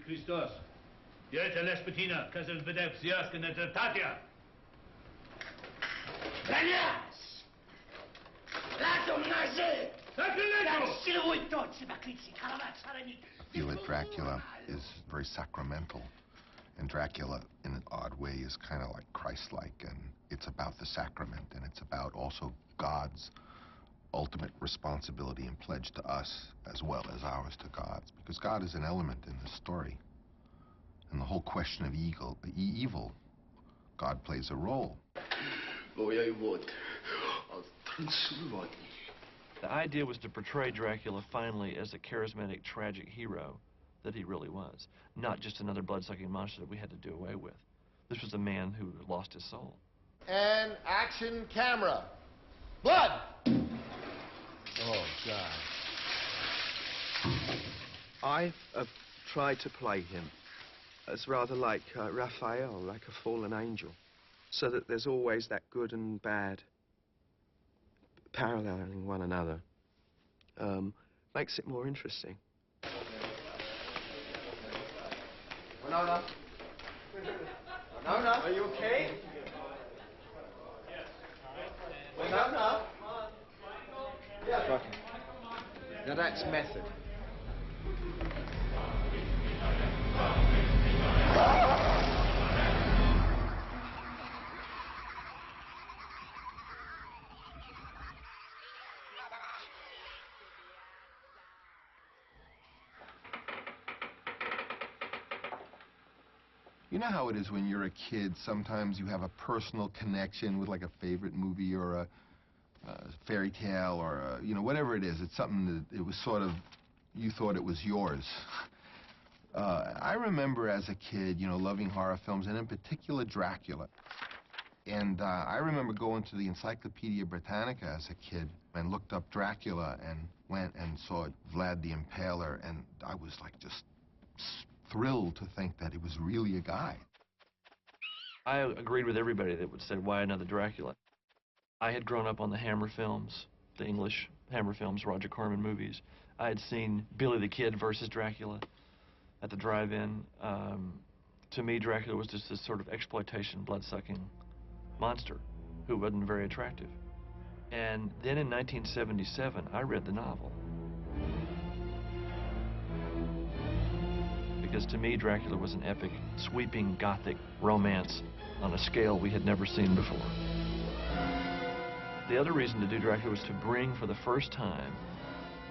Christos. Dieta Lespetina, Casal Vedev, Ziaskin, and Tatia. Gonias! Lato naze! feel that Dracula is very sacramental, and Dracula, in an odd way, is kind of like Christ-like, and it's about the sacrament, and it's about also God's ultimate responsibility and pledge to us as well as ours to God's, because God is an element in the story. And the whole question of evil, God plays a role. The idea was to portray Dracula finally as a charismatic, tragic hero that he really was, not just another blood-sucking monster that we had to do away with. This was a man who lost his soul. And action camera. Blood! Oh, God. I've tried to play him as rather like Raphael, like a fallen angel, so that there's always that good and bad paralleling one another. Makes it more interesting. No. Are you okay? Yes. No. Yeah. Got him. Now that's method. You know how it is when you're a kid, sometimes you have a personal connection with like a favorite movie or a fairy tale or you know, whatever it is. It's something that it was sort of, you thought it was yours. I remember as a kid, you know, loving horror films, and in particular Dracula. And I remember going to the Encyclopedia Britannica as a kid and looked up Dracula and went and saw Vlad the Impaler, and I was like just thrilled to think that it was really a guy. I agreed with everybody that would say, why another Dracula? I had grown up on the Hammer films, the English Hammer films, Roger Corman movies. I had seen Billy the Kid versus Dracula at the drive-in. To me, Dracula was just this sort of exploitation, blood-sucking monster who wasn't very attractive. And then in 1977, I read the novel. Because to me, Dracula was an epic, sweeping, gothic romance on a scale we had never seen before. The other reason to do Dracula was to bring for the first time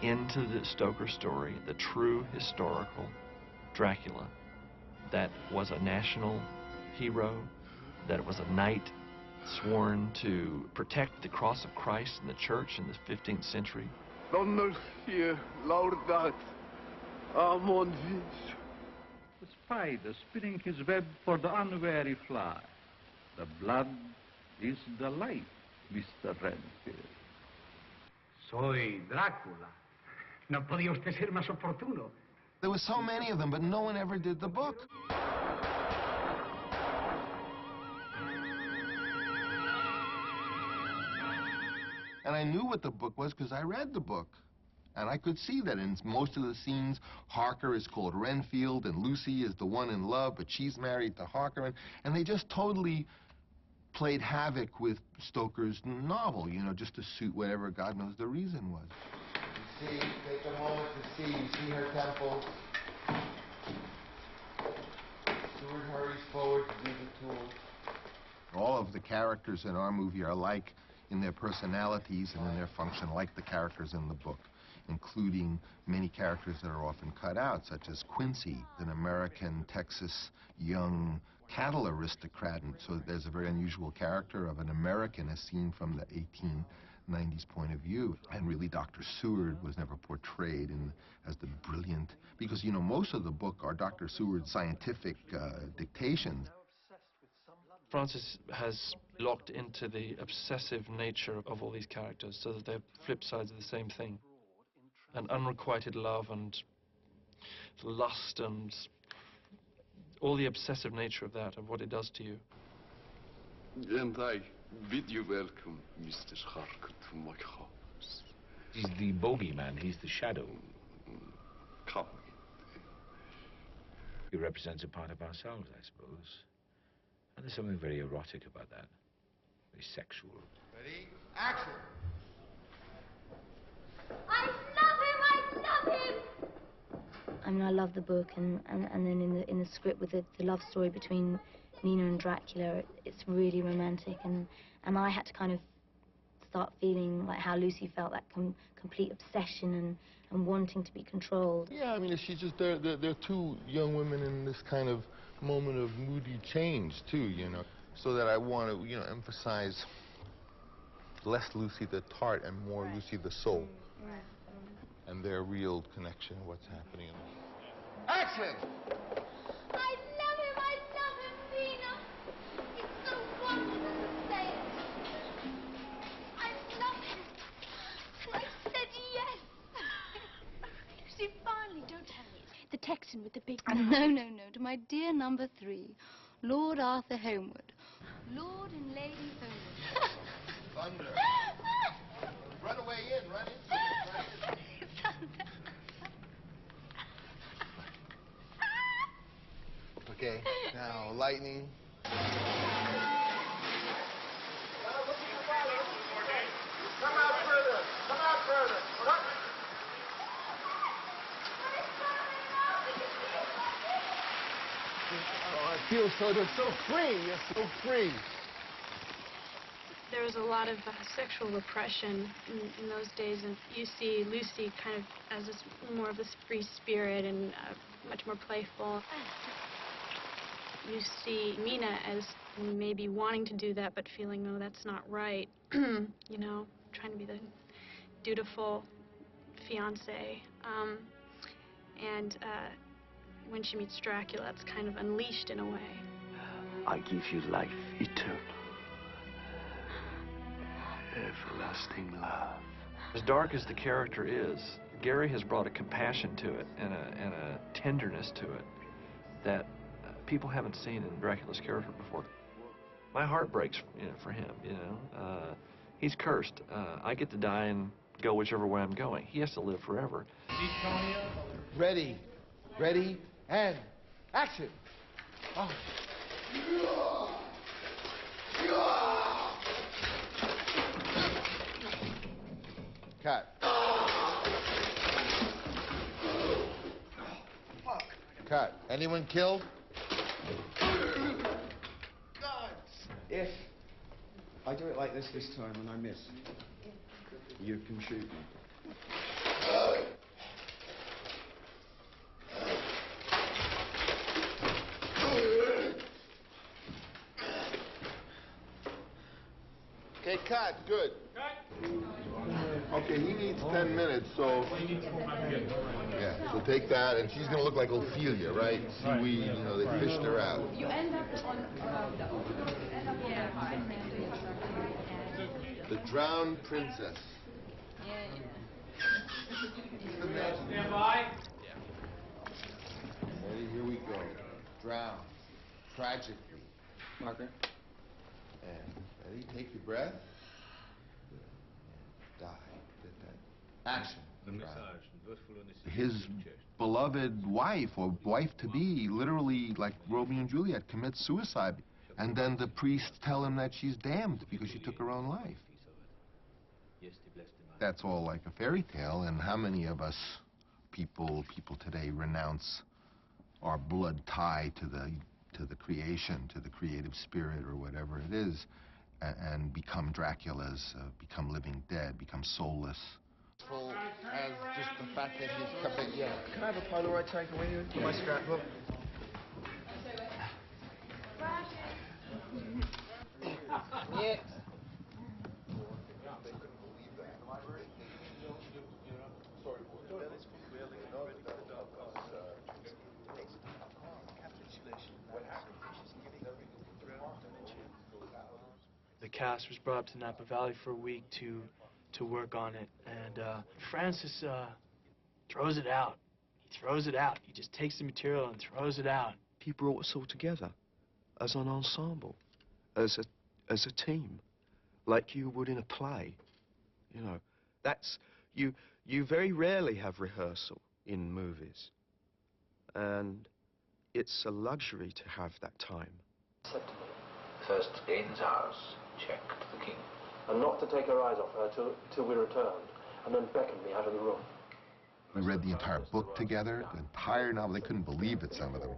into the Stoker story the true historical Dracula that was a national hero, that was a knight sworn to protect the cross of Christ in the church in the 15th century. The spider spinning his web for the unwary fly. The blood is the life, Mr. Renfield. Soy Dracula. No podía usted ser más oportuno. There were so many of them, but no one ever did the book. And I knew what the book was because I read the book. And I could see that in most of the scenes, Harker is called Renfield, and Lucy is the one in love, but she's married to Harker. And they just totally played havoc with Stoker's novel, you know, just to suit whatever God knows the reason was. You see, take a moment to see. You see her temples. Stewart hurries forward to do the tools. All of the characters in our movie are like in their personalities and in their function, like the characters in the book, including many characters that are often cut out, such as Quincy, an American Texas young cattle aristocrat. And so there's a very unusual character of an American as seen from the 1890s point of view. And really, Dr. Seward was never portrayed as the brilliant, because, you know, most of the book are Dr. Seward's scientific dictations. Francis has locked into the obsessive nature of all these characters so that they're flip sides of the same thing. And unrequited love and lust and all the obsessive nature of that, of what it does to you. And I bid you welcome, Mr. Harker, to my house. He's the bogeyman, he's the shadow. Come. It represents a part of ourselves, I suppose. And there's something very erotic about that. Very sexual. Ready? Action! I love him! I mean, I love the book, and then in the script with the love story between Mina and Dracula, it's really romantic, and I had to kind of start feeling like how Lucy felt, that complete obsession and wanting to be controlled. Yeah, I mean, she's just, they're two young women in this kind of moment of moody change, too, you know, so that I want to, you know, emphasize less Lucy the tart and more Lucy the soul, and their real connection, what's happening. Action! I love him, Mina. It's so wonderful to say it. I love him. I said yes. Lucy, finally, don't tell me. The Texan with the big... No, to my dear number 3, Lord Arthur Homewood. Lord and Lady Homewood. Thunder. Run away in, run into it. Thunder. Okay, now lightning. Come out further! Come out further! What? Oh, I feel they're so free. You're so free. There was a lot of sexual repression in those days, and you see Lucy kind of as more of this free spirit and much more playful. You see Mina as maybe wanting to do that, but feeling, no, that's not right. You know, trying to be the dutiful fiancée. And when she meets Dracula, it's kind of unleashed in a way. I give you life eternal. Everlasting love. As dark as the character is, Gary has brought a compassion to it and a tenderness to it that people haven't seen in Dracula's character before. My heart breaks, you know, for him, you know. He's cursed. I get to die and go whichever way I'm going. He has to live forever. Ready, and action! Oh. Cut. Cut. Anyone killed? If I do it like this time and I miss, you can shoot me. Okay, cut. Good. Okay, he needs 10 minutes, so... Yeah, so take that, and she's going to look like Ophelia, right? Seaweed, you know, they fished her out. You end up on The Drowned Princess. Stand by. Ready, here we go. Drowned. Tragically. Harker. And ready, take your breath. Die. Action. His beloved wife, or wife-to-be, literally, like Romeo and Juliet, commits suicide. And then the priests tell him that she's damned because she took her own life. That's all like a fairy tale, and how many of us, people today, renounce our blood tie to the creation, to the creative spirit, or whatever it is, and become Draculas, become living dead, become soulless. As just the fact that he's coming, yeah. Can I have a Polaroid taken with you? For my scrapbook? Yeah. The cast was brought up to Napa Valley for a week to work on it, and Francis throws it out. He throws it out. He just takes the material and throws it out. He brought us all together as an ensemble, as a team, like you would in a play. You know, that's you very rarely have rehearsal in movies, and it's a luxury to have that time. First gain his house, check to the king. And not to take her eyes off her till we returned, and then beckon me out of the room. We read the entire book together, the entire novel. They couldn't believe it, some of them.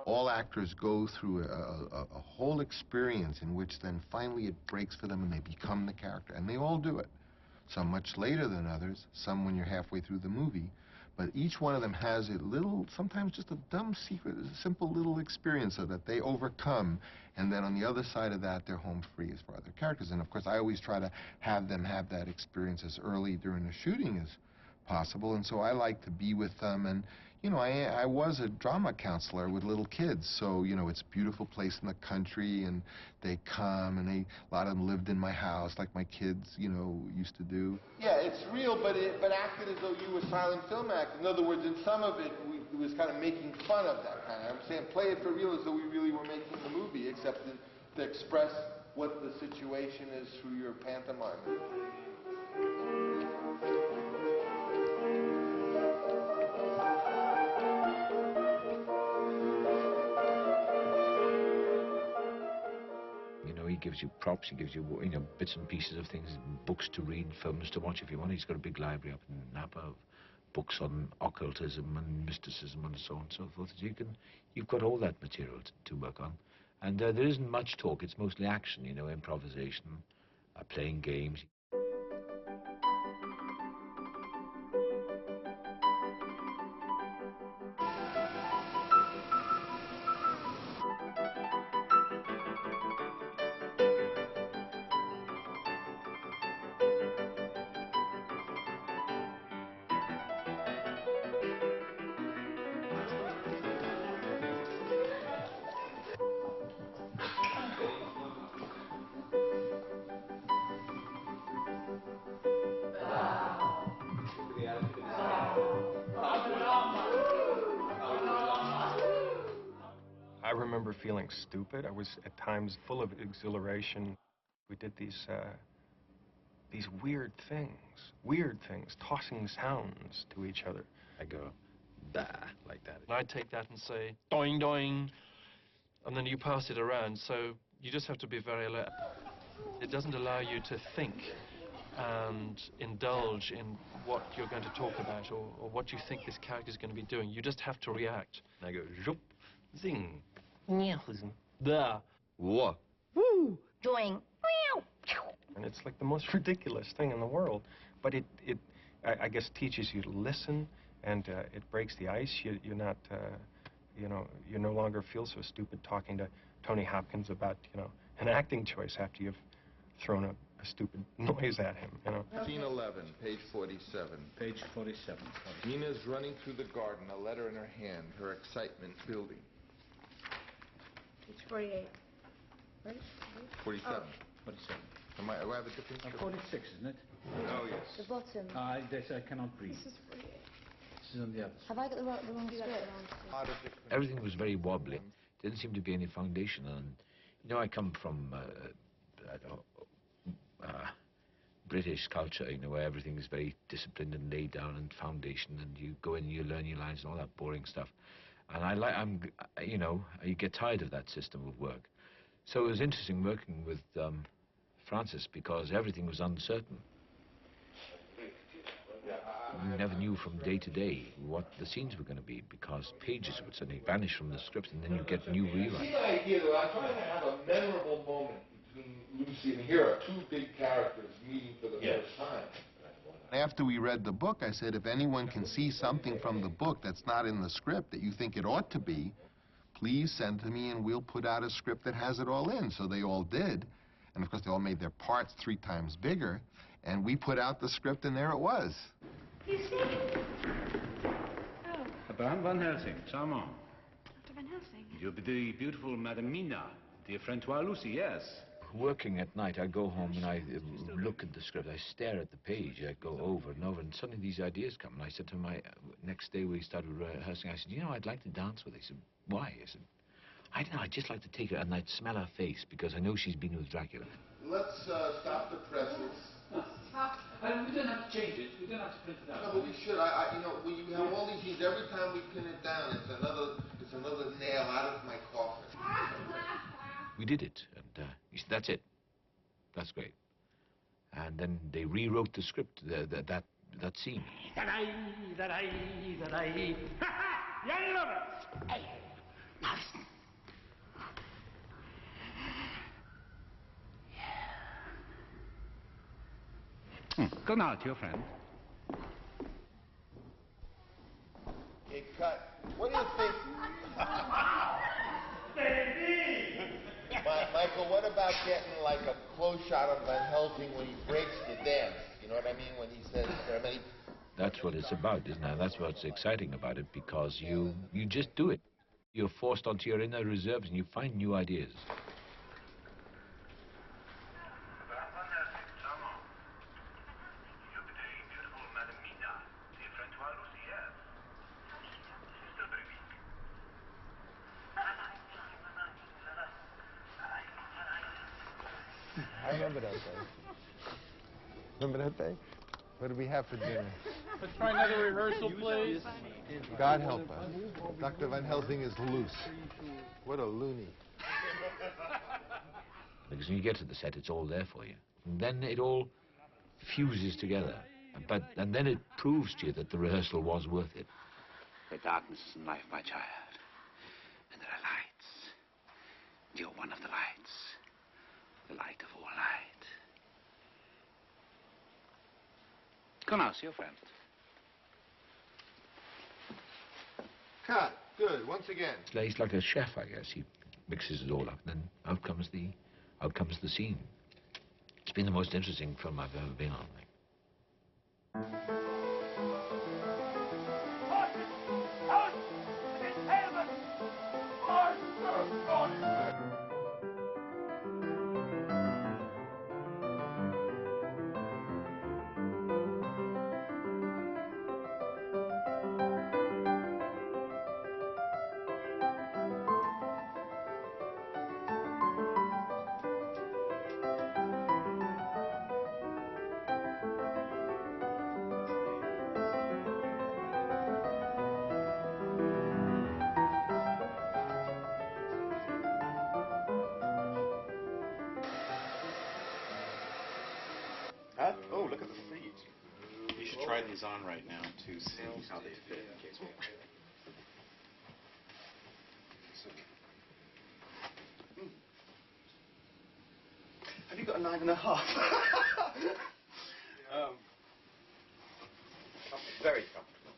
All actors go through a whole experience in which then finally it breaks for them and they become the character. And they all do it. Some much later than others, some when you're halfway through the movie. But each one of them has a little, sometimes just a dumb secret, a simple little experience so that they overcome. And then on the other side of that, they're home free as far as their characters. And of course, I always try to have them have that experience as early during the shooting as possible. And so I like to be with them. And, you know, I was a drama counselor with little kids. So, you know, it's a beautiful place in the country. And they come, and a lot of them lived in my house like my kids, you know, used to do. Yeah, it's real, but acted as though you were silent film acting. In other words, in some of it, it was kind of making fun of that kind of. I'm saying play it for real as though we really were making the movie, except to express what the situation is through your pantomime. He gives you props, he gives you, you know, bits and pieces of things, books to read, films to watch if you want. He's got a big library up in Napa of books on occultism and mysticism and so on and so forth. You've got all that material to work on. And there isn't much talk, it's mostly action, you know, improvisation, playing games. I remember feeling stupid. I was at times full of exhilaration. We did these weird things, tossing sounds to each other. I go, bah, like that. And I take that and say, doing, doing, and then you pass it around, so you just have to be very alert. It doesn't allow you to think and indulge in what you're going to talk about or what you think this character's going to be doing. You just have to react. And I go, zoop, zing, da, wah, woo, doing, meow. And it's like the most ridiculous thing in the world. But I guess, teaches you to listen, and it breaks the ice. You're not, you know, you no longer feel so stupid talking to Tony Hopkins about, you know, an acting choice after you've thrown a stupid noise at him, you know. Scene 11, page 47. Page 47. Mina's running through the garden, a letter in her hand, her excitement building. Page 48. Right? 47. Oh. 47. Do I have a different script? 46, isn't it? Oh, yes. The bottom. This I cannot read. This is 48. This is on the other side. Have I got the wrong script? Everything was very wobbly. Didn't seem to be any foundation. And, you know, I come from British culture, you know, where everything is very disciplined and laid down and foundation, and you go in and you learn your lines and all that boring stuff. And you know, you get tired of that system of work. So it was interesting working with Francis because everything was uncertain. You never knew from day to day what the scenes were going to be because pages would suddenly vanish from the script and then you get new rewrites. The idea that I'm trying to have a memorable moment between Lucy and here are two big characters meeting for the first time. After we read the book, I said, if anyone can see something from the book that's not in the script that you think it ought to be, please send to me and we'll put out a script that has it all in. So they all did. And of course, they all made their parts 3 times bigger. And we put out the script and there it was. You see? Oh. Bram van Helsing, charmant. Dr. Van Helsing. You'll be the beautiful Madame Mina, dear Francois Lucy, yes. Working at night, I go home and I look at the script, I stare at the page, I go over and over, and suddenly these ideas come. And I said to my, next day we started rehearsing, I said, you know, I'd like to dance with her. He said, why? I said, I don't know, I'd just like to take her and I'd smell her face because I know she's been with Dracula. Let's stop the presses. We don't have to change it. We don't have to print it out. No, but we should. You know, we have all these scenes. Every time we pin it down, it's another nail out of my coffin. We did it, and he said, that's it. That's great. And then they rewrote the script, that scene. Young lovers! Hey, now listen. Go now to your friend. Okay, cut. What do you think? Michael, what about getting like a close shot of Van Helsing when he breaks the dance? You know what I mean? When he says there are many... That's what it's about, isn't it? That's what's exciting about it, because you just do it. You're forced onto your inner reserves and you find new ideas. I remember that day. Remember that day? What did we have for dinner? Let's try another rehearsal, please. God help us. Dr. Van Helsing is loose. What a loony. Because when you get to the set, it's all there for you. And then it all fuses together. And then it proves to you that the rehearsal was worth it. There are darknesses in life, my child. And there are lights. You're one of the lights. The light of all light. Go now, see your friend. Cut. Good. Once again. He's like a chef, I guess. He mixes it all up, and then out comes the scene. It's been the most interesting film I've ever been on. Oh, look at the feet. You should try these on right now to see how they fit. Have you got a 9.5? Very comfortable.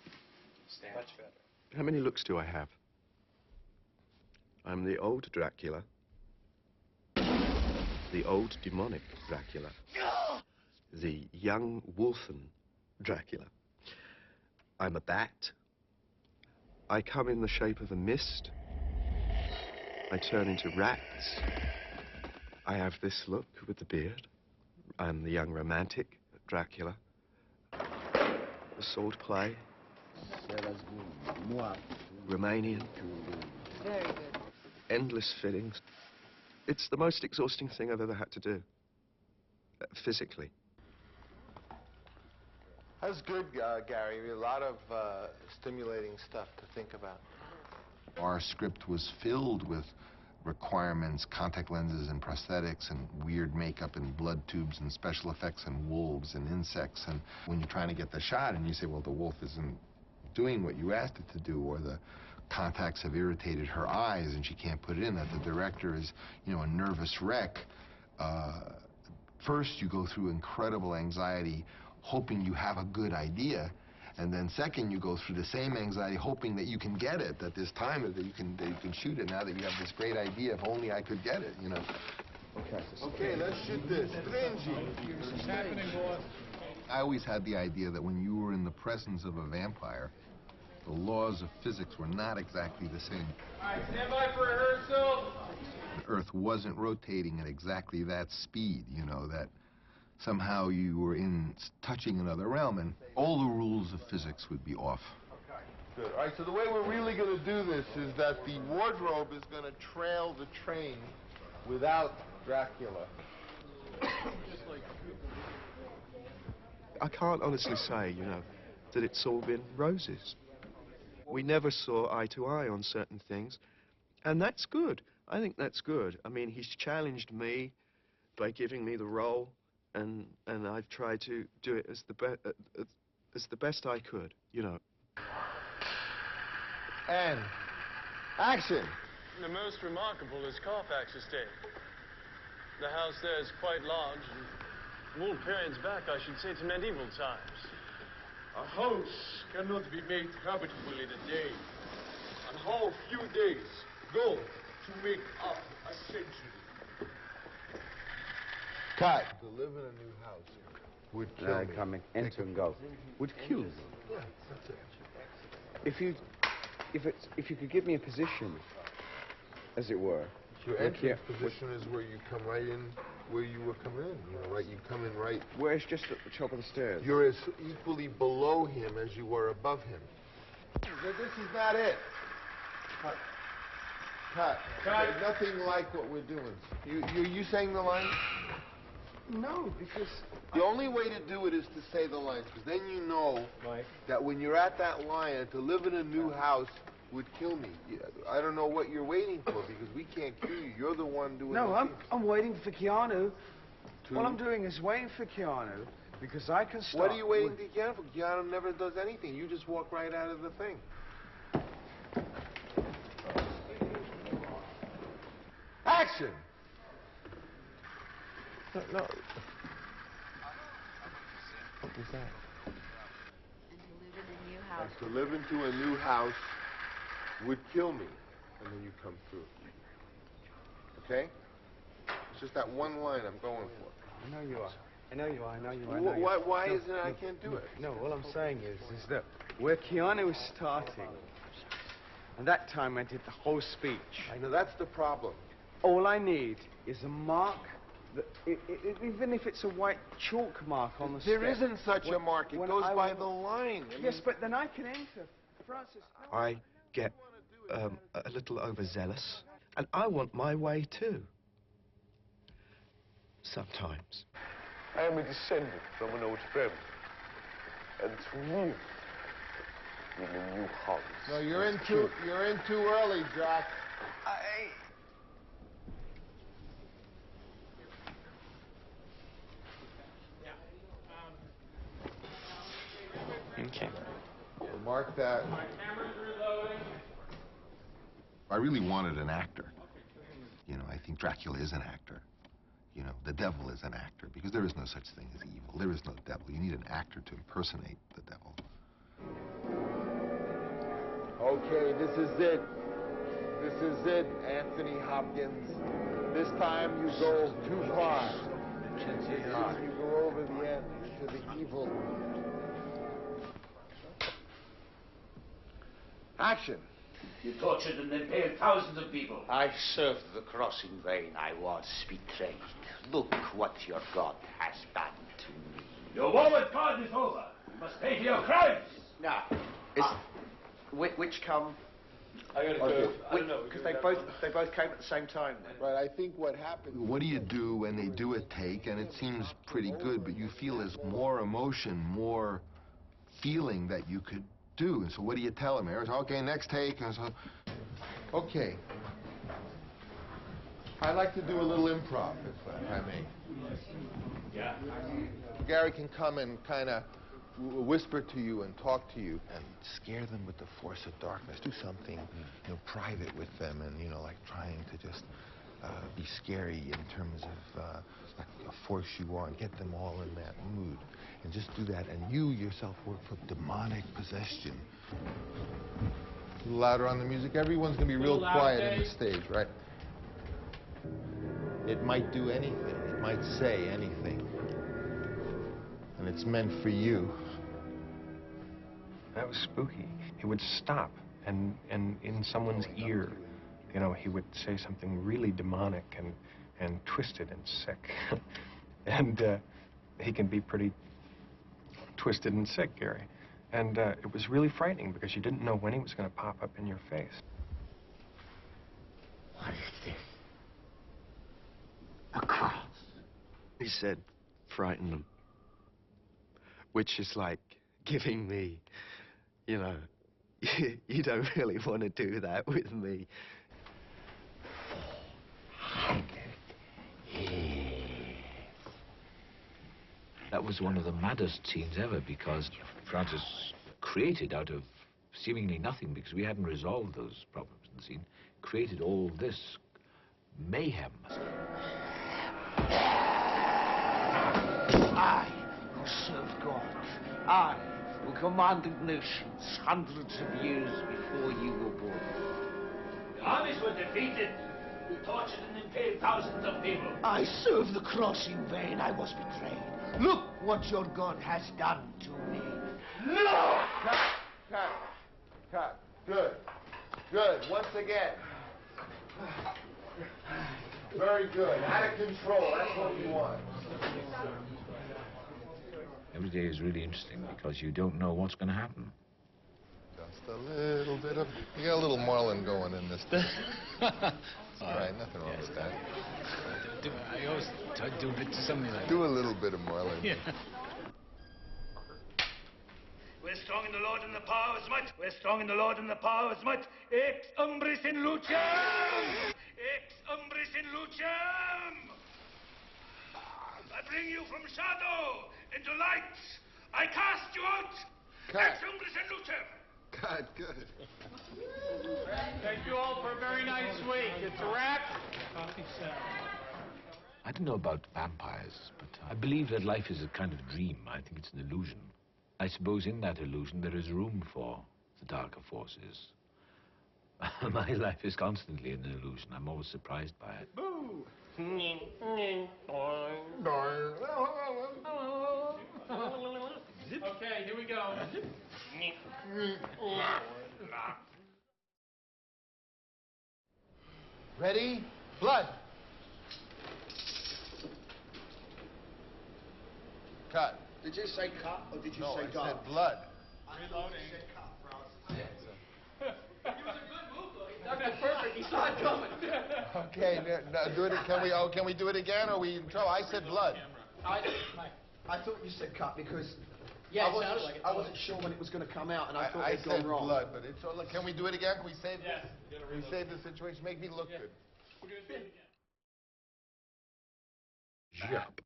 Stand. Much better. How many looks do I have? I'm the old Dracula. The old demonic Dracula. The young wolfen Dracula. I'm a bat. I come in the shape of a mist. I turn into rats. I have this look with the beard. I'm the young romantic Dracula. The sword play. Romanian. Very good. Endless fittings. It's the most exhausting thing I've ever had to do. Physically. That's good, Gary. A lot of stimulating stuff to think about. Our script was filled with requirements, contact lenses and prosthetics and weird makeup and blood tubes and special effects and wolves and insects. And when you're trying to get the shot and you say, well, the wolf isn't doing what you asked it to do, or the contacts have irritated her eyes and she can't put it in, that the director is, you know, a nervous wreck. First, you go through incredible anxiety, hoping you have a good idea, and then second, you go through the same anxiety, hoping that you can get it, that this time that you can shoot it now that you have this great idea. If only I could get it, you know. Okay, let's shoot this. What's happening, boss? I always had the idea that when you were in the presence of a vampire, the laws of physics were not exactly the same. All right, stand by for rehearsal. The Earth wasn't rotating at exactly that speed, you know, that somehow you were touching another realm, and all the rules of physics would be off. Good. All right, so the way we're really going to do this is that the wardrobe is going to trail the train without Dracula. I can't honestly say, you know, that it's all been roses. We never saw eye to eye on certain things, and that's good. I think that's good. I mean, he's challenged me by giving me the role, and I've tried to do it as the best I could, you know. And action. The most remarkable is Carfax Estate. The house there is quite large, and from all periods back, I should say, to medieval times. A house cannot be made habitable in a day. And how few days go to make up a century. Cut. To live in a new house would kill me. Coming, enter and go. Would kill me. Yeah, that's it. If you could give me a position, as it were. Your entrance position is where you come right in, where you were coming in. You know, right? You come in right. Where's just at the top of the stairs? You're as equally below him as you were above him. This is not it. Cut. Cut. There's nothing like what we're doing. You saying the line? No, because the only way to do it is to say the lines, because then you know that when you're at that line, to live in a new house would kill me. I don't know what you're waiting for, because we can't kill you. You're the one doing No, the I'm waiting for Keanu. All I'm doing is waiting for Keanu, because I can start... What are you waiting for Keanu for? Keanu never does anything. You just walk right out of the thing. Action! No. What was that? And to live into a new house would kill me. And then you come through. Okay? It's just that one line I'm going for. I know you are. I know you are. I know you are. Why is it I can't do it? No, all I'm saying is that where Keanu was starting, and that time I did the whole speech. I know, that's the problem. All I need is a mark, even if it's a white chalk mark on the There step. isn't such a mark. It goes by the line. Yes, but then I can enter. Francis. I get a little overzealous, and I want my way too. Sometimes. I am a descendant from an old friend. And to live in a new house. No, you're in too early, Jack. Okay. Mark that. I really wanted an actor. You know, I think Dracula is an actor. You know, the devil is an actor, because there is no such thing as evil. There is no devil. You need an actor to impersonate the devil. Okay, this is it. This is it, Anthony Hopkins. This time you go too far. You go over the end into the evil. Action. You tortured and impaled thousands of people. I served the cross in vain. I was betrayed. Look what your God has done to me. Your war with God is over. You must pay for your crimes. Now, which come? I gotta go. I don't know. Because they both came at the same time. Then. Right. I think what happens. What do you do when they do a take and it seems pretty good, but you feel there's more emotion, more feeling that you could do? And so what do you tell them? Okay, next take. And so, okay. I'd like to do a little improv, if I may. Yeah. Gary can come and kind of whisper to you and talk to you and scare them with the force of darkness. Do something, you know, private with them, and you know, like trying to just be scary in terms of like force you on, get them all in that mood, and just do that. And you yourself work for demonic possession. A little louder on the music. Everyone's gonna be real quiet on the stage, right? It might do anything. It might say anything. And it's meant for you. That was spooky. He would stop, and in someone's ear, you know, he would say something really demonic and twisted and sick. And he can be pretty twisted and sick, Gary. And it was really frightening because you didn't know when he was going to pop up in your face. What is this? A cross. He said, frighten them. which is like giving me, you know, you don't really want to do that with me. That was one of the maddest scenes ever because Francis created out of seemingly nothing, because we hadn't resolved those problems in the scene, created all this mayhem. I, who served God, I, who commanded nations hundreds of years before you were born. The armies were defeated. You tortured and impaled thousands of people. I served the cross in vain. I was betrayed. Look what your God has done to me. No! Cut. Good. Good. Once again. Very good. Out of control. That's what you want. Every day is really interesting because you don't know what's going to happen. Just a little bit of... You got a little Marlin going in this thing. All right, nothing wrong with that. I always try to do a bit to somebody like that. Do a little bit of Marlin. Yeah. We're strong in the Lord and the power as much. We're strong in the Lord and the power as much. Ex umbris in lucem! Ex umbris in lucem! I bring you from shadow into light. I cast you out. Ex umbris in lucem! Cut, good. Thank you all for a very nice week. It's a wrap. Coffee salad. I don't know about vampires, but I believe that life is a kind of dream. I think it's an illusion. I suppose in that illusion there is room for the darker forces. My life is constantly an illusion. I'm always surprised by it. Boo! Okay, here we go. Ready? Blood. Cut. Did you say cut or did you No, say I go? said blood. Reloading. You said cut, Francis. That's perfect. He saw it coming. Okay, do it. Can we do it again? Or are we in trouble? I said blood. I thought you said cut because I wasn't sure when it was going to come out, and I thought I it'd gone said wrong. blood, but it's all. Can we do it again? Can we save Yes. this? Can we save the situation? Make me look good. We're going to do it again. Yup.